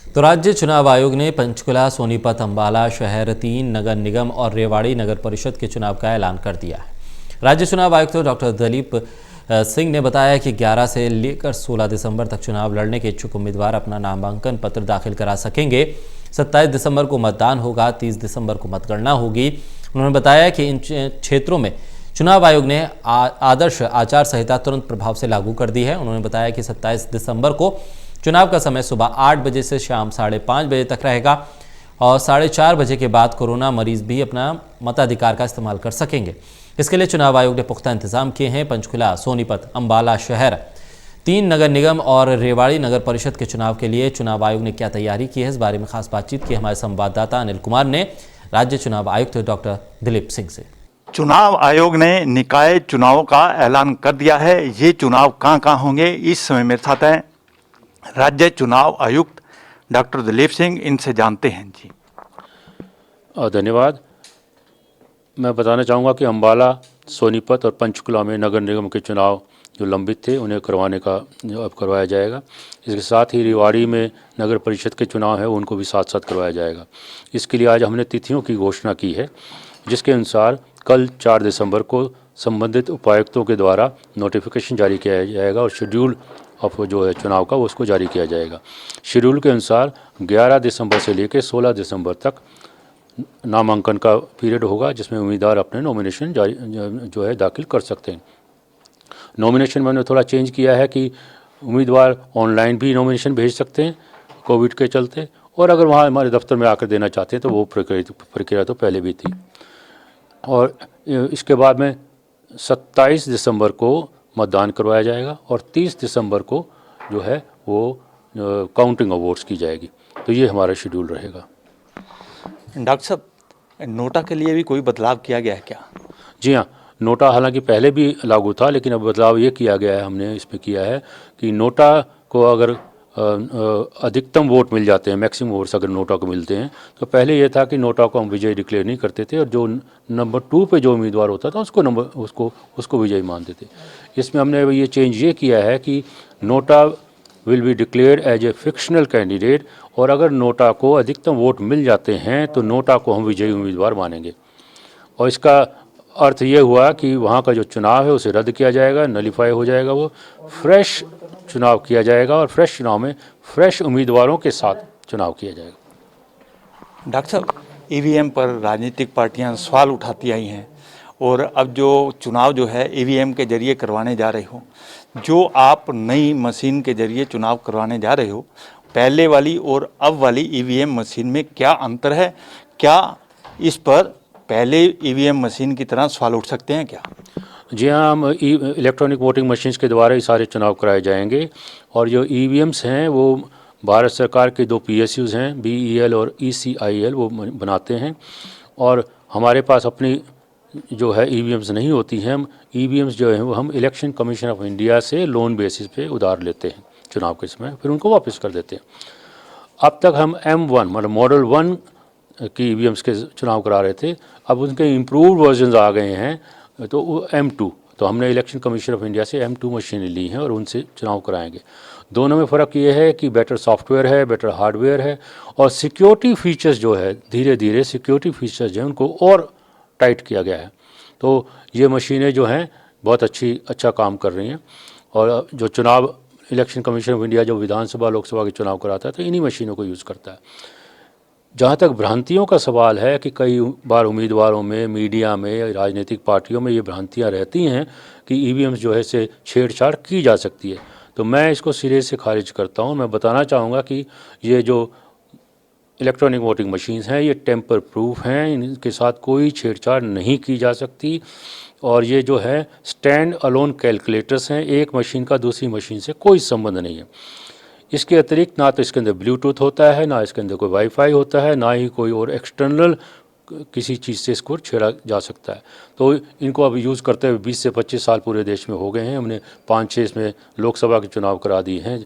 तो राज्य चुनाव आयोग ने पंचकुला, सोनीपत, अंबाला शहर, 3 नगर निगम और रेवाड़ी नगर परिषद के चुनाव का ऐलान कर दिया है। राज्य चुनाव आयुक्त डॉक्टर दिलीप सिंह ने बताया कि 11 से लेकर 16 दिसंबर तक चुनाव लड़ने के इच्छुक उम्मीदवार अपना नामांकन पत्र दाखिल करा सकेंगे। 27 दिसंबर को मतदान होगा, 30 दिसंबर को मतगणना होगी। उन्होंने बताया कि इन क्षेत्रों में चुनाव आयोग ने आदर्श आचार संहिता तुरंत प्रभाव से लागू कर दी है। उन्होंने बताया कि 27 दिसंबर को चुनाव का समय सुबह 8 बजे से शाम 5:30 बजे तक रहेगा और 4:30 बजे के बाद कोरोना मरीज भी अपना मताधिकार का इस्तेमाल कर सकेंगे। इसके लिए चुनाव आयोग ने पुख्ता इंतजाम किए हैं। पंचकुला, सोनीपत, अंबाला शहर, 3 नगर निगम और रेवाड़ी नगर परिषद के चुनाव के लिए चुनाव आयोग ने क्या तैयारी की है, इस बारे में खास बातचीत की हमारे संवाददाता अनिल कुमार ने राज्य चुनाव आयुक्त डॉक्टर दिलीप सिंह से। चुनाव आयोग ने निकाय चुनावों का ऐलान कर दिया है। ये चुनाव कहाँ होंगे, इस समय मेरे साथ हैं राज्य चुनाव आयुक्त डॉक्टर दिलीप सिंह। इनसे जानते हैं जी। धन्यवाद। मैं बताना चाहूँगा कि अंबाला, सोनीपत और पंचकुला में नगर निगम के चुनाव जो लंबित थे उन्हें करवाने का अब करवाया जाएगा। इसके साथ ही रेवाड़ी में नगर परिषद के चुनाव है उनको भी साथ साथ करवाया जाएगा। इसके लिए आज हमने तिथियों की घोषणा की है, जिसके अनुसार कल 4 दिसंबर को संबंधित उपायुक्तों के द्वारा नोटिफिकेशन जारी किया जाएगा और शेड्यूल ऑफ जो है चुनाव का उसको जारी किया जाएगा। शेड्यूल के अनुसार 11 दिसंबर से लेकर 16 दिसंबर तक नामांकन का पीरियड होगा, जिसमें उम्मीदवार अपने नॉमिनेशन जारी जो है दाखिल कर सकते हैं। नॉमिनेशन में हमने थोड़ा चेंज किया है कि उम्मीदवार ऑनलाइन भी नॉमिनेशन भेज सकते हैं कोविड के चलते, और अगर वहाँ हमारे दफ्तर में आकर देना चाहते हैं तो वो प्रक्रिया तो पहले भी थी। और इसके बाद में 27 दिसंबर को मतदान करवाया जाएगा और 30 दिसंबर को जो है वो काउंटिंग ऑफ वोट्स की जाएगी। तो ये हमारा शेड्यूल रहेगा। डॉक्टर साहब, नोटा के लिए भी कोई बदलाव किया गया है क्या? जी हाँ, नोटा हालांकि पहले भी लागू था, लेकिन अब बदलाव ये किया गया है, हमने इसमें किया है कि नोटा को अगर अधिकतम वोट मिल जाते हैं, मैक्सिमम वोट्स अगर नोटा को मिलते हैं, तो पहले ये था कि नोटा को हम विजयी डिक्लेयर नहीं करते थे और जो नंबर 2 पे जो उम्मीदवार होता था उसको विजयी मानते थे। इसमें हमने ये चेंज ये किया है कि NOTA will be declared as a fictional candidate, और अगर नोटा को अधिकतम वोट मिल जाते हैं तो नोटा को हम विजयी उम्मीदवार मानेंगे। और इसका अर्थ ये हुआ कि वहाँ का जो चुनाव है उसे रद्द किया जाएगा, नलीफाई हो जाएगा, वो फ्रेश चुनाव किया जाएगा और फ्रेश चुनाव में फ्रेश उम्मीदवारों के साथ चुनाव किया जाएगा। डॉक्टर साहब, ईवीएम पर राजनीतिक पार्टियां सवाल उठाती आई हैं और अब जो चुनाव जो है ईवीएम के जरिए करवाने जा रहे हो, जो आप नई मशीन के जरिए चुनाव करवाने जा रहे हो, पहले वाली और अब वाली ईवीएम मशीन में क्या अंतर है? क्या इस पर पहले ईवीएम मशीन की तरह सवाल उठ सकते हैं क्या? जी हाँ, हम इलेक्ट्रॉनिक वोटिंग मशीन्स के द्वारा ही सारे चुनाव कराए जाएंगे। और जो ईवीएम्स हैं वो भारत सरकार के 2 PSUs हैं, BEL और ECIL, वो बनाते हैं। और हमारे पास अपनी जो है ईवीएम्स नहीं होती हैं। हम ईवीएम्स जो हैं वो हम इलेक्शन कमीशन ऑफ इंडिया से लोन बेसिस पे उधार लेते हैं चुनाव के समय, फिर उनको वापस कर देते हैं। अब तक हम M1 मतलब मॉडल 1 की ईवीएम्स के चुनाव करा रहे थे, अब उनके इम्प्रूव्ड वर्जन आ गए हैं तो वो M2, तो हमने इलेक्शन कमीशन ऑफ इंडिया से M2 मशीनें ली हैं और उनसे चुनाव कराएंगे। दोनों में फ़र्क ये है कि बेटर सॉफ्टवेयर है, बेटर हार्डवेयर है, और सिक्योरिटी फीचर्स जो है धीरे धीरे सिक्योरिटी फीचर्स जो हैं उनको और टाइट किया गया है। तो ये मशीनें जो हैं बहुत अच्छा काम कर रही हैं। और जो चुनाव इलेक्शन कमीशन ऑफ इंडिया जो विधानसभा लोकसभा के चुनाव कराता है तो इन्हीं मशीनों को यूज़ करता है। जहाँ तक भ्रांतियों का सवाल है कि कई बार उम्मीदवारों में, मीडिया में, राजनीतिक पार्टियों में ये भ्रांतियाँ रहती हैं कि ईवीएम्स जो है से छेड़छाड़ की जा सकती है, तो मैं इसको सिरे से खारिज करता हूँ। मैं बताना चाहूँगा कि ये जो इलेक्ट्रॉनिक वोटिंग मशीन्स हैं ये टेम्पर प्रूफ हैं, इनके साथ कोई छेड़छाड़ नहीं की जा सकती। और ये जो है स्टैंड अलोन कैलकुलेटर्स हैं, एक मशीन का दूसरी मशीन से कोई संबंध नहीं है। इसके अतिरिक्त ना तो इसके अंदर ब्लूटूथ होता है, ना इसके अंदर कोई वाईफाई होता है, ना ही कोई और एक्सटर्नल किसी चीज़ से इसको छेड़ा जा सकता है। तो इनको अब यूज़ करते हुए 20 से 25 साल पूरे देश में हो गए हैं। हमने 5-6 इसमें लोकसभा के चुनाव करा दिए हैं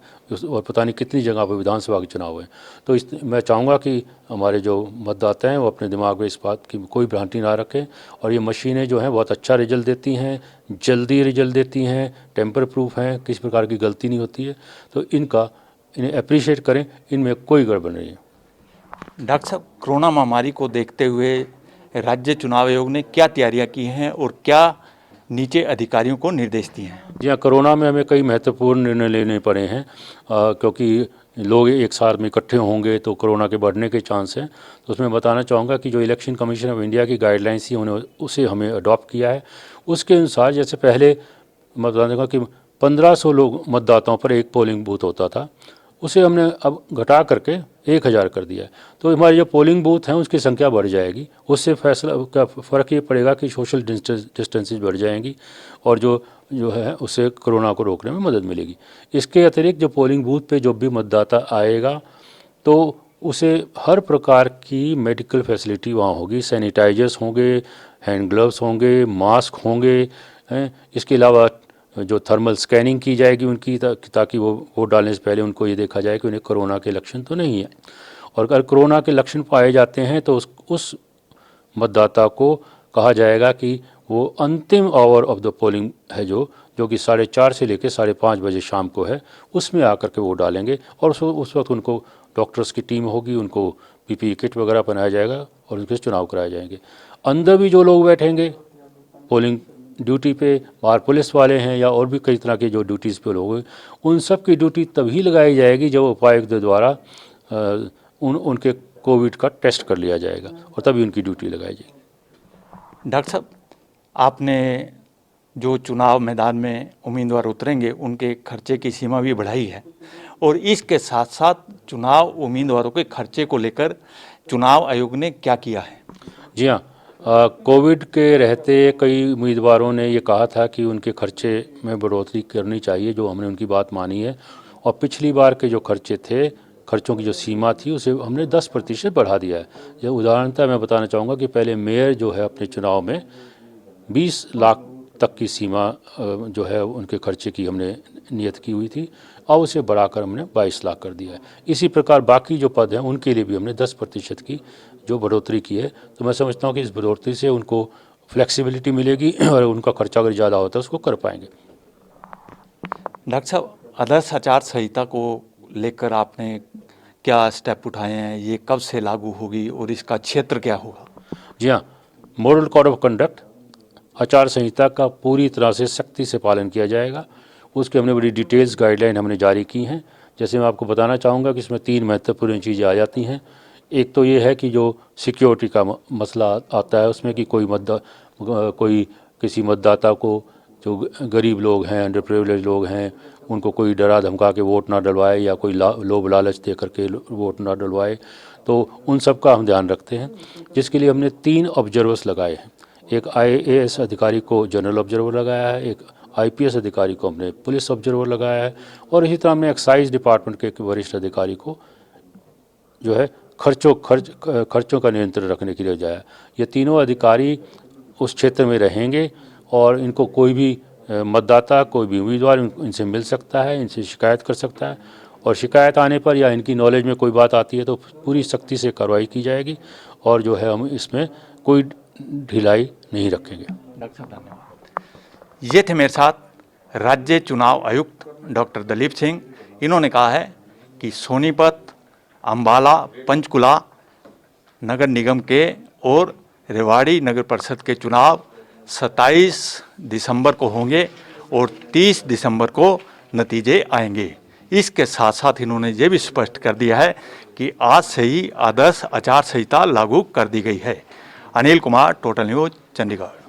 और पता नहीं कितनी जगह पर विधानसभा के चुनाव हुए। तो मैं चाहूँगा कि हमारे जो मतदाता हैं वो अपने दिमाग में इस बात की कोई भ्रांति ना रखें। और ये मशीनें जो हैं बहुत अच्छा रिजल्ट देती हैं, जल्दी रिजल्ट देती हैं, टेम्पर प्रूफ हैं, किसी प्रकार की गलती नहीं होती है। तो इनका इन्हें अप्रिशिएट करें, इनमें कोई गड़बड़ नहीं है। डॉक्टर साहब, कोरोना महामारी को देखते हुए राज्य चुनाव आयोग ने क्या तैयारियां की हैं और क्या नीचे अधिकारियों को निर्देश दिए हैं? जी हाँ, कोरोना में हमें कई महत्वपूर्ण निर्णय लेने पड़े हैं, क्योंकि लोग एक साथ में इकट्ठे होंगे तो कोरोना के बढ़ने के चांस हैं। तो उसमें बताना चाहूँगा कि जो इलेक्शन कमीशन ऑफ इंडिया की गाइडलाइंस थी उन्हें उसे हमें अडॉप्ट किया है। उसके अनुसार जैसे पहले मैं बता दूँगा कि 1500 लोग मतदाताओं पर एक पोलिंग बूथ होता था, उसे हमने अब घटा करके 1000 कर दिया है। तो हमारे जो पोलिंग बूथ हैं उसकी संख्या बढ़ जाएगी, उससे फैसला का फ़र्क ये पड़ेगा कि सोशल डिस्टेंसेज बढ़ जाएंगी और जो है उससे कोरोना को रोकने में मदद मिलेगी। इसके अतिरिक्त जो पोलिंग बूथ पे जो भी मतदाता आएगा तो उसे हर प्रकार की मेडिकल फैसिलिटी वहाँ होगी, सैनिटाइजर्स होंगे, हैंड ग्लव्स होंगे, मास्क होंगे, इसके अलावा जो थर्मल स्कैनिंग की जाएगी उनकी, ताकि वो वोट डालने से पहले उनको ये देखा जाए कि उन्हें कोरोना के लक्षण तो नहीं है। और अगर कोरोना के लक्षण पाए जाते हैं तो उस मतदाता को कहा जाएगा कि वो अंतिम आवर ऑफ द पोलिंग है जो कि 4:30 से लेकर 5:30 बजे शाम को है, उसमें आकर के वोट डालेंगे। और उस वक्त उनको डॉक्टर्स की टीम होगी, उनको PPE किट वगैरह पहनाया जाएगा और उनके चुनाव कराए जाएंगे। अंदर भी जो लोग बैठेंगे पोलिंग ड्यूटी पे, बाहर पुलिस वाले हैं या और भी कई तरह के जो ड्यूटीज़ पे लोग हैं, उन सब की ड्यूटी तभी लगाई जाएगी जब उपायुक्त द्वारा उनके कोविड का टेस्ट कर लिया जाएगा और तभी उनकी ड्यूटी लगाई जाएगी। डॉक्टर साहब, आपने जो चुनाव मैदान में उम्मीदवार उतरेंगे उनके खर्चे की सीमा भी बढ़ाई है और इसके साथ साथ चुनाव उम्मीदवारों के खर्चे को लेकर चुनाव आयोग ने क्या किया है? जी हाँ, कोविड के रहते कई उम्मीदवारों ने ये कहा था कि उनके खर्चे में बढ़ोतरी करनी चाहिए, जो हमने उनकी बात मानी है। और पिछली बार के जो खर्चे थे, खर्चों की जो सीमा थी उसे हमने 10% बढ़ा दिया है। जो उदाहरणतः मैं बताना चाहूँगा कि पहले मेयर जो है अपने चुनाव में 20 लाख तक की सीमा जो है उनके खर्चे की हमने नियत की हुई थी, और उसे बढ़ाकर हमने 22 लाख कर दिया है। इसी प्रकार बाकी जो पद हैं उनके लिए भी हमने 10% की जो बढ़ोतरी की है। तो मैं समझता हूँ कि इस बढ़ोतरी से उनको फ्लेक्सिबिलिटी मिलेगी और उनका खर्चा अगर ज़्यादा होता है उसको कर पाएंगे। डॉक्टर साहब, आदर्श आचार संहिता को लेकर आपने क्या स्टेप उठाए हैं? ये कब से लागू होगी और इसका क्षेत्र क्या होगा? जी हाँ, मॉडल कोड ऑफ कंडक्ट आचार संहिता का पूरी तरह से सख्ती से पालन किया जाएगा। उसके हमने बड़ी डिटेल्स गाइडलाइन हमने जारी की हैं। जैसे मैं आपको बताना चाहूँगा कि इसमें 3 महत्वपूर्ण चीज़ें आ जाती हैं। एक तो ये है कि जो सिक्योरिटी का मसला आता है उसमें कि कोई किसी मतदाता को, जो गरीब लोग हैं, अंडर प्रिविलेज लोग हैं, उनको कोई डरा धमका के वोट ना डलवाए या कोई लोभ लालच दे करके वोट ना डलवाए, तो उन सब का हम ध्यान रखते हैं, जिसके लिए हमने 3 ऑब्जर्वर्स लगाए हैं। एक IAS अधिकारी को जनरल ऑब्जर्वर लगाया है, एक IPS अधिकारी को हमने पुलिस ऑब्जर्वर लगाया है, और इसी तरह हमने एक्साइज डिपार्टमेंट के एक वरिष्ठ अधिकारी को जो है खर्चों का नियंत्रण रखने के लिए जाया। ये तीनों अधिकारी उस क्षेत्र में रहेंगे और इनको कोई भी मतदाता, कोई भी उम्मीदवार इनसे मिल सकता है, इनसे शिकायत कर सकता है, और शिकायत आने पर या इनकी नॉलेज में कोई बात आती है तो पूरी सख्ती से कार्रवाई की जाएगी और जो है हम इसमें कोई ढिलाई नहीं रखेंगे। डॉक्टर साहब, धन्यवाद। ये थे मेरे साथ राज्य चुनाव आयुक्त डॉक्टर दलीप सिंह। इन्होंने कहा है कि सोनीपत, अम्बाला, पंचकुला नगर निगम के और रेवाड़ी नगर परिषद के चुनाव 27 दिसंबर को होंगे और 30 दिसंबर को नतीजे आएंगे। इसके साथ साथ इन्होंने ये भी स्पष्ट कर दिया है कि आज से ही आदर्श आचार संहिता लागू कर दी गई है। Anil Kumar, total news, Chandigarh.